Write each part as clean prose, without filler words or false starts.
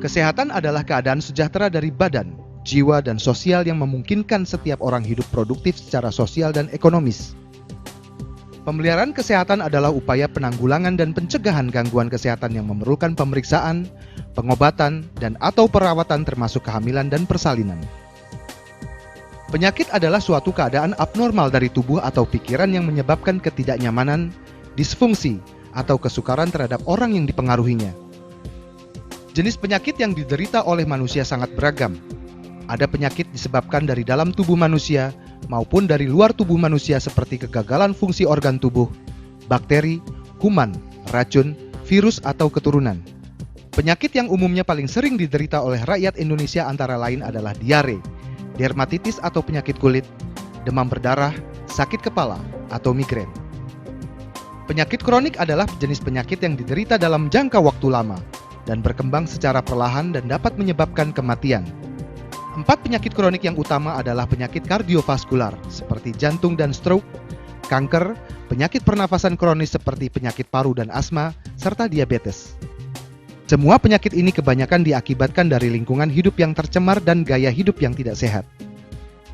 Kesehatan adalah keadaan sejahtera dari badan, jiwa, dan sosial yang memungkinkan setiap orang hidup produktif secara sosial dan ekonomis. Pemeliharaan kesehatan adalah upaya penanggulangan dan pencegahan gangguan kesehatan yang memerlukan pemeriksaan, pengobatan, dan/atau perawatan termasuk kehamilan dan persalinan. Penyakit adalah suatu keadaan abnormal dari tubuh atau pikiran yang menyebabkan ketidaknyamanan, disfungsi, atau kesukaran terhadap orang yang dipengaruhinya. Jenis penyakit yang diderita oleh manusia sangat beragam. Ada penyakit disebabkan dari dalam tubuh manusia maupun dari luar tubuh manusia seperti kegagalan fungsi organ tubuh, bakteri, kuman, racun, virus, atau keturunan. Penyakit yang umumnya paling sering diderita oleh rakyat Indonesia antara lain adalah diare, dermatitis atau penyakit kulit, demam berdarah, sakit kepala, atau migrain. Penyakit kronik adalah jenis penyakit yang diderita dalam jangka waktu lama dan berkembang secara perlahan dan dapat menyebabkan kematian. 4 penyakit kronik yang utama adalah penyakit kardiovaskular seperti jantung dan stroke, kanker, penyakit pernafasan kronis seperti penyakit paru dan asma, serta diabetes. Semua penyakit ini kebanyakan diakibatkan dari lingkungan hidup yang tercemar dan gaya hidup yang tidak sehat.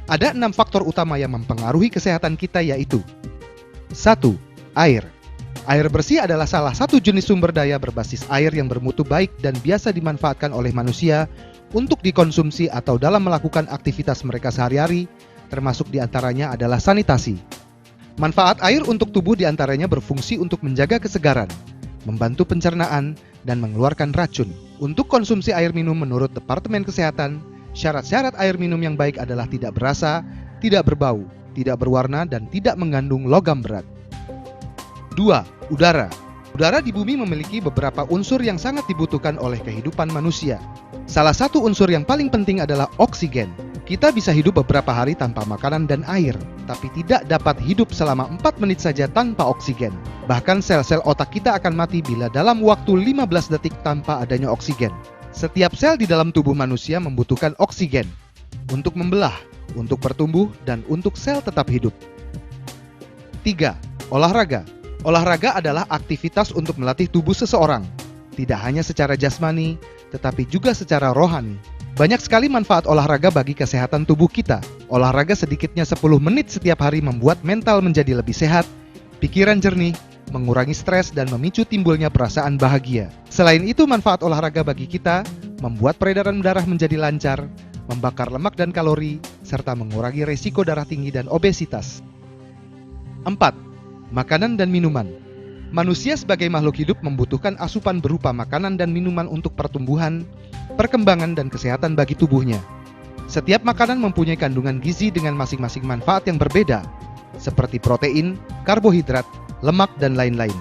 Ada 6 faktor utama yang mempengaruhi kesehatan kita, yaitu 1. Air. Air bersih adalah salah satu jenis sumber daya berbasis air yang bermutu baik dan biasa dimanfaatkan oleh manusia untuk dikonsumsi atau dalam melakukan aktivitas mereka sehari-hari, termasuk diantaranya adalah sanitasi. Manfaat air untuk tubuh diantaranya berfungsi untuk menjaga kesegaran, membantu pencernaan, dan mengeluarkan racun. Untuk konsumsi air minum menurut Departemen Kesehatan, syarat-syarat air minum yang baik adalah tidak berasa, tidak berbau, tidak berwarna, dan tidak mengandung logam berat. 2. Udara. Udara di bumi memiliki beberapa unsur yang sangat dibutuhkan oleh kehidupan manusia. Salah satu unsur yang paling penting adalah oksigen. Kita bisa hidup beberapa hari tanpa makanan dan air, tapi tidak dapat hidup selama 4 menit saja tanpa oksigen. Bahkan sel-sel otak kita akan mati bila dalam waktu 15 detik tanpa adanya oksigen. Setiap sel di dalam tubuh manusia membutuhkan oksigen untuk membelah, untuk bertumbuh, dan untuk sel tetap hidup. 3. Olahraga. Olahraga adalah aktivitas untuk melatih tubuh seseorang, tidak hanya secara jasmani, tetapi juga secara rohani. Banyak sekali manfaat olahraga bagi kesehatan tubuh kita. Olahraga sedikitnya 10 menit setiap hari membuat mental menjadi lebih sehat, pikiran jernih, mengurangi stres, dan memicu timbulnya perasaan bahagia. Selain itu, manfaat olahraga bagi kita membuat peredaran darah menjadi lancar, membakar lemak dan kalori, serta mengurangi resiko darah tinggi dan obesitas. 4. Makanan dan minuman. Manusia sebagai makhluk hidup membutuhkan asupan berupa makanan dan minuman untuk pertumbuhan, perkembangan, dan kesehatan bagi tubuhnya. Setiap makanan mempunyai kandungan gizi dengan masing-masing manfaat yang berbeda, seperti protein, karbohidrat, lemak, dan lain-lain.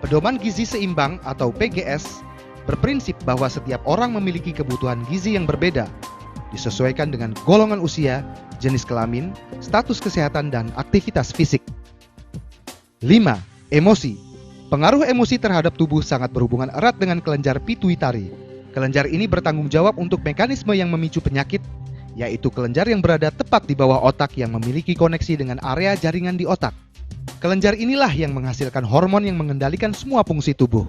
Pedoman gizi seimbang atau PGS berprinsip bahwa setiap orang memiliki kebutuhan gizi yang berbeda, disesuaikan dengan golongan usia, jenis kelamin, status kesehatan, dan aktivitas fisik. 5. Emosi. Pengaruh emosi terhadap tubuh sangat berhubungan erat dengan kelenjar pituitari. Kelenjar ini bertanggung jawab untuk mekanisme yang memicu penyakit, yaitu kelenjar yang berada tepat di bawah otak yang memiliki koneksi dengan area jaringan di otak. Kelenjar inilah yang menghasilkan hormon yang mengendalikan semua fungsi tubuh.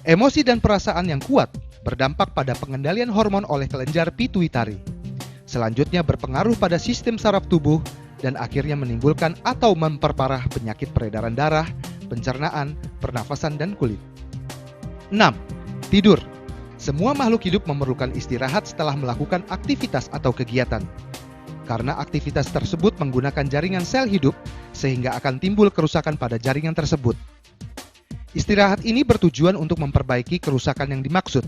Emosi dan perasaan yang kuat berdampak pada pengendalian hormon oleh kelenjar pituitari. Selanjutnya berpengaruh pada sistem saraf tubuh dan akhirnya menimbulkan atau memperparah penyakit peredaran darah, pencernaan, pernafasan, dan kulit. 6. Tidur. Semua makhluk hidup memerlukan istirahat setelah melakukan aktivitas atau kegiatan. Karena aktivitas tersebut menggunakan jaringan sel hidup, sehingga akan timbul kerusakan pada jaringan tersebut. Istirahat ini bertujuan untuk memperbaiki kerusakan yang dimaksud.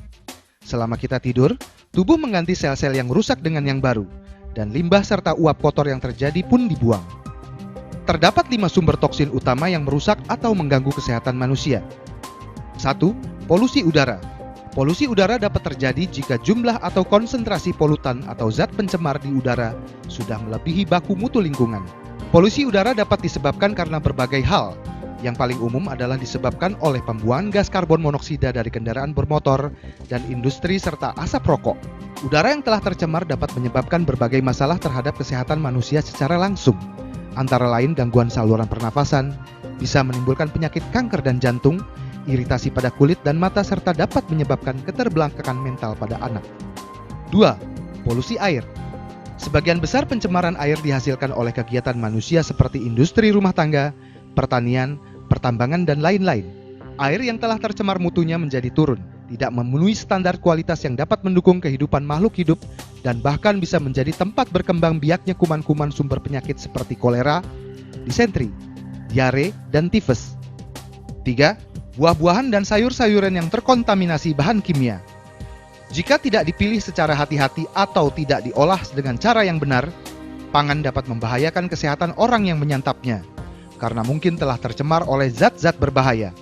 Selama kita tidur, tubuh mengganti sel-sel yang rusak dengan yang baru, dan limbah serta uap kotor yang terjadi pun dibuang. Terdapat 5 sumber toksin utama yang merusak atau mengganggu kesehatan manusia. 1. Polusi udara. Polusi udara dapat terjadi jika jumlah atau konsentrasi polutan atau zat pencemar di udara sudah melebihi baku mutu lingkungan. Polusi udara dapat disebabkan karena berbagai hal. Yang paling umum adalah disebabkan oleh pembuangan gas karbon monoksida dari kendaraan bermotor dan industri serta asap rokok. Udara yang telah tercemar dapat menyebabkan berbagai masalah terhadap kesehatan manusia secara langsung, antara lain gangguan saluran pernafasan, bisa menimbulkan penyakit kanker dan jantung, iritasi pada kulit dan mata, serta dapat menyebabkan keterbelakangan mental pada anak. 2. Polusi air. Sebagian besar pencemaran air dihasilkan oleh kegiatan manusia seperti industri rumah tangga, pertanian, pertambangan, dan lain-lain. Air yang telah tercemar mutunya menjadi turun, tidak memenuhi standar kualitas yang dapat mendukung kehidupan makhluk hidup, dan bahkan bisa menjadi tempat berkembang biaknya kuman-kuman sumber penyakit seperti kolera, disentri, diare, dan tifus. 3. Buah-buahan dan sayur-sayuran yang terkontaminasi bahan kimia. Jika tidak dipilih secara hati-hati atau tidak diolah dengan cara yang benar, pangan dapat membahayakan kesehatan orang yang menyantapnya, karena mungkin telah tercemar oleh zat-zat berbahaya.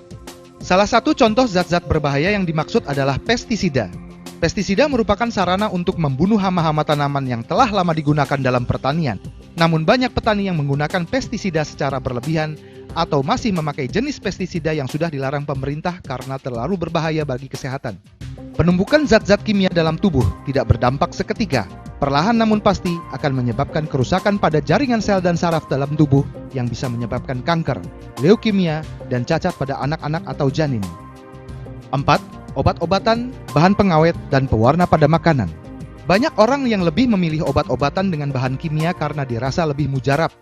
Salah satu contoh zat-zat berbahaya yang dimaksud adalah pestisida. Pestisida merupakan sarana untuk membunuh hama-hama tanaman yang telah lama digunakan dalam pertanian. Namun banyak petani yang menggunakan pestisida secara berlebihan atau masih memakai jenis pestisida yang sudah dilarang pemerintah karena terlalu berbahaya bagi kesehatan. Penumbukan zat-zat kimia dalam tubuh tidak berdampak seketika. Perlahan namun pasti akan menyebabkan kerusakan pada jaringan sel dan saraf dalam tubuh yang bisa menyebabkan kanker, leukemia, dan cacat pada anak-anak atau janin. 4. Obat-obatan, bahan pengawet, dan pewarna pada makanan. Banyak orang yang lebih memilih obat-obatan dengan bahan kimia karena dirasa lebih mujarab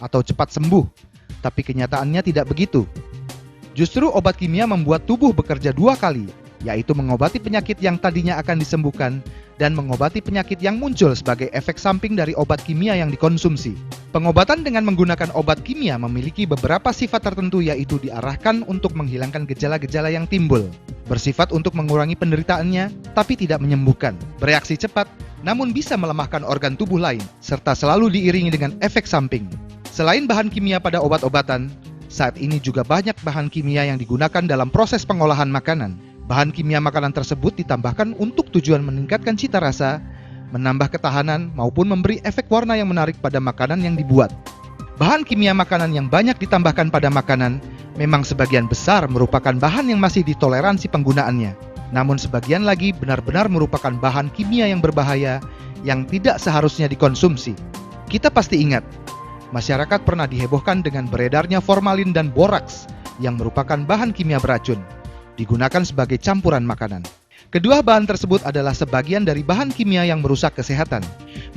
atau cepat sembuh, tapi kenyataannya tidak begitu. Justru obat kimia membuat tubuh bekerja 2 kali, yaitu mengobati penyakit yang tadinya akan disembuhkan dan mengobati penyakit yang muncul sebagai efek samping dari obat kimia yang dikonsumsi. Pengobatan dengan menggunakan obat kimia memiliki beberapa sifat tertentu, yaitu diarahkan untuk menghilangkan gejala-gejala yang timbul, bersifat untuk mengurangi penderitaannya tapi tidak menyembuhkan, bereaksi cepat namun bisa melemahkan organ tubuh lain, serta selalu diiringi dengan efek samping. Selain bahan kimia pada obat-obatan, saat ini juga banyak bahan kimia yang digunakan dalam proses pengolahan makanan. Bahan kimia makanan tersebut ditambahkan untuk tujuan meningkatkan cita rasa, menambah ketahanan, maupun memberi efek warna yang menarik pada makanan yang dibuat. Bahan kimia makanan yang banyak ditambahkan pada makanan memang sebagian besar merupakan bahan yang masih ditoleransi penggunaannya. Namun sebagian lagi benar-benar merupakan bahan kimia yang berbahaya yang tidak seharusnya dikonsumsi. Kita pasti ingat, masyarakat pernah dihebohkan dengan beredarnya formalin dan boraks yang merupakan bahan kimia beracun, digunakan sebagai campuran makanan. Kedua bahan tersebut adalah sebagian dari bahan kimia yang merusak kesehatan.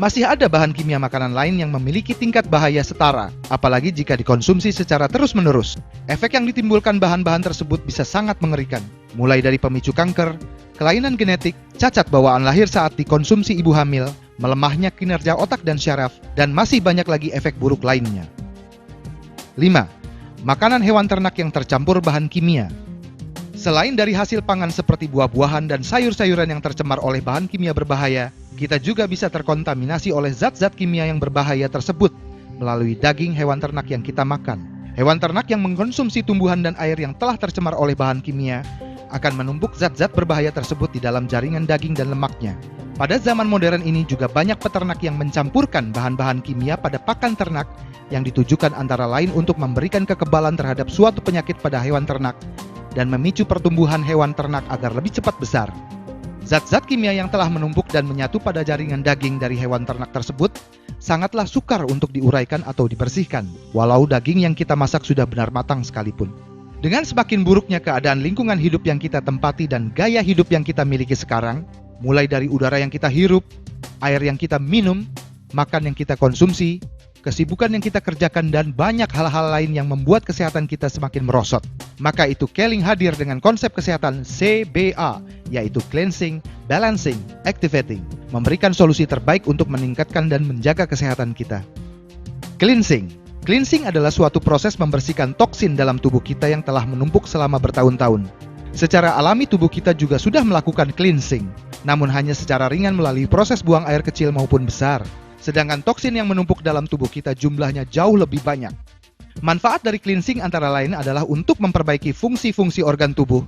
Masih ada bahan kimia makanan lain yang memiliki tingkat bahaya setara, apalagi jika dikonsumsi secara terus-menerus. Efek yang ditimbulkan bahan-bahan tersebut bisa sangat mengerikan, mulai dari pemicu kanker, kelainan genetik, cacat bawaan lahir saat dikonsumsi ibu hamil, melemahnya kinerja otak dan syaraf, dan masih banyak lagi efek buruk lainnya. 5. Makanan hewan ternak yang tercampur bahan kimia. Selain dari hasil pangan seperti buah-buahan dan sayur-sayuran yang tercemar oleh bahan kimia berbahaya, kita juga bisa terkontaminasi oleh zat-zat kimia yang berbahaya tersebut melalui daging hewan ternak yang kita makan. Hewan ternak yang mengkonsumsi tumbuhan dan air yang telah tercemar oleh bahan kimia akan menumpuk zat-zat berbahaya tersebut di dalam jaringan daging dan lemaknya. Pada zaman modern ini juga banyak peternak yang mencampurkan bahan-bahan kimia pada pakan ternak yang ditujukan antara lain untuk memberikan kekebalan terhadap suatu penyakit pada hewan ternak dan memicu pertumbuhan hewan ternak agar lebih cepat besar. Zat-zat kimia yang telah menumpuk dan menyatu pada jaringan daging dari hewan ternak tersebut sangatlah sukar untuk diuraikan atau dibersihkan, walau daging yang kita masak sudah benar matang sekalipun. Dengan semakin buruknya keadaan lingkungan hidup yang kita tempati dan gaya hidup yang kita miliki sekarang, mulai dari udara yang kita hirup, air yang kita minum, makan yang kita konsumsi, kesibukan yang kita kerjakan, dan banyak hal-hal lain yang membuat kesehatan kita semakin merosot. Maka itu Keling hadir dengan konsep kesehatan CBA, yaitu Cleansing, Balancing, Activating, memberikan solusi terbaik untuk meningkatkan dan menjaga kesehatan kita. Cleansing. Cleansing adalah suatu proses membersihkan toksin dalam tubuh kita yang telah menumpuk selama bertahun-tahun. Secara alami tubuh kita juga sudah melakukan cleansing, namun hanya secara ringan melalui proses buang air kecil maupun besar. Sedangkan toksin yang menumpuk dalam tubuh kita jumlahnya jauh lebih banyak. Manfaat dari cleansing antara lain adalah untuk memperbaiki fungsi-fungsi organ tubuh,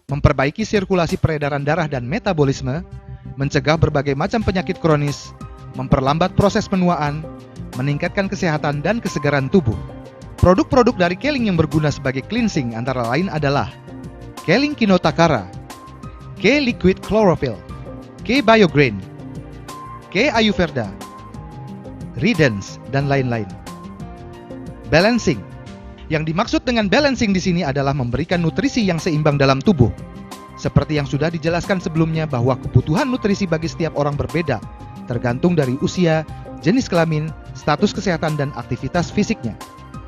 memperbaiki sirkulasi peredaran darah dan metabolisme, mencegah berbagai macam penyakit kronis, memperlambat proses penuaan, meningkatkan kesehatan dan kesegaran tubuh. Produk-produk dari Keling yang berguna sebagai cleansing antara lain adalah Keling Kinotakara, K-Liquid Chlorophyll, K-Biograin, K-Ayurveda, Redens, dan lain-lain. Balancing. Yang dimaksud dengan balancing di sini adalah memberikan nutrisi yang seimbang dalam tubuh. Seperti yang sudah dijelaskan sebelumnya bahwa kebutuhan nutrisi bagi setiap orang berbeda, tergantung dari usia, jenis kelamin, status kesehatan, dan aktivitas fisiknya.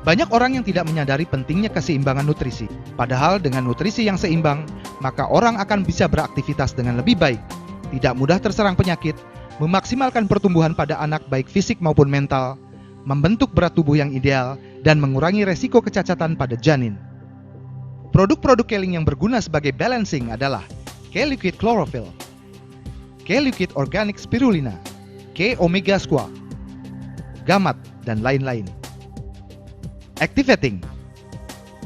Banyak orang yang tidak menyadari pentingnya keseimbangan nutrisi. Padahal dengan nutrisi yang seimbang, maka orang akan bisa beraktivitas dengan lebih baik, tidak mudah terserang penyakit, memaksimalkan pertumbuhan pada anak baik fisik maupun mental, membentuk berat tubuh yang ideal, dan mengurangi resiko kecacatan pada janin. Produk-produk Keling yang berguna sebagai balancing adalah K-Liquid Chlorophyll, K-Liquid Organic Spirulina, K-Omega Squat, Gamat, dan lain-lain. Activating.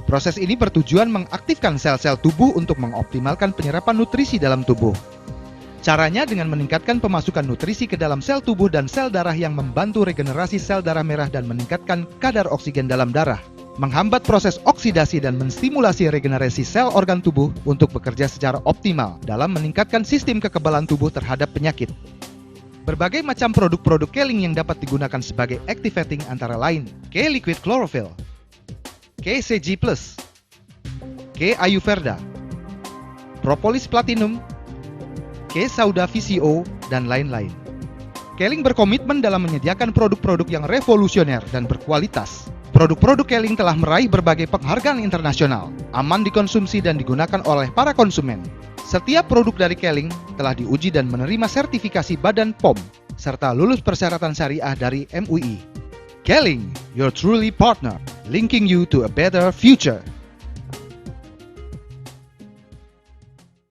Proses ini bertujuan mengaktifkan sel-sel tubuh untuk mengoptimalkan penyerapan nutrisi dalam tubuh. Caranya dengan meningkatkan pemasukan nutrisi ke dalam sel tubuh dan sel darah yang membantu regenerasi sel darah merah dan meningkatkan kadar oksigen dalam darah, menghambat proses oksidasi dan menstimulasi regenerasi sel organ tubuh untuk bekerja secara optimal dalam meningkatkan sistem kekebalan tubuh terhadap penyakit. Berbagai macam produk-produk Keling yang dapat digunakan sebagai activating antara lain K-Liquid Chlorophyll, K-CG+, K-Ayurveda, Propolis Platinum, K-Sauda VCO, dan lain-lain. Keling berkomitmen dalam menyediakan produk-produk yang revolusioner dan berkualitas. Produk-produk Keling telah meraih berbagai penghargaan internasional, aman dikonsumsi dan digunakan oleh para konsumen. Setiap produk dari Keling telah diuji dan menerima sertifikasi Badan POM, serta lulus persyaratan syariah dari MUI. Keling, your truly partner, linking you to a better future.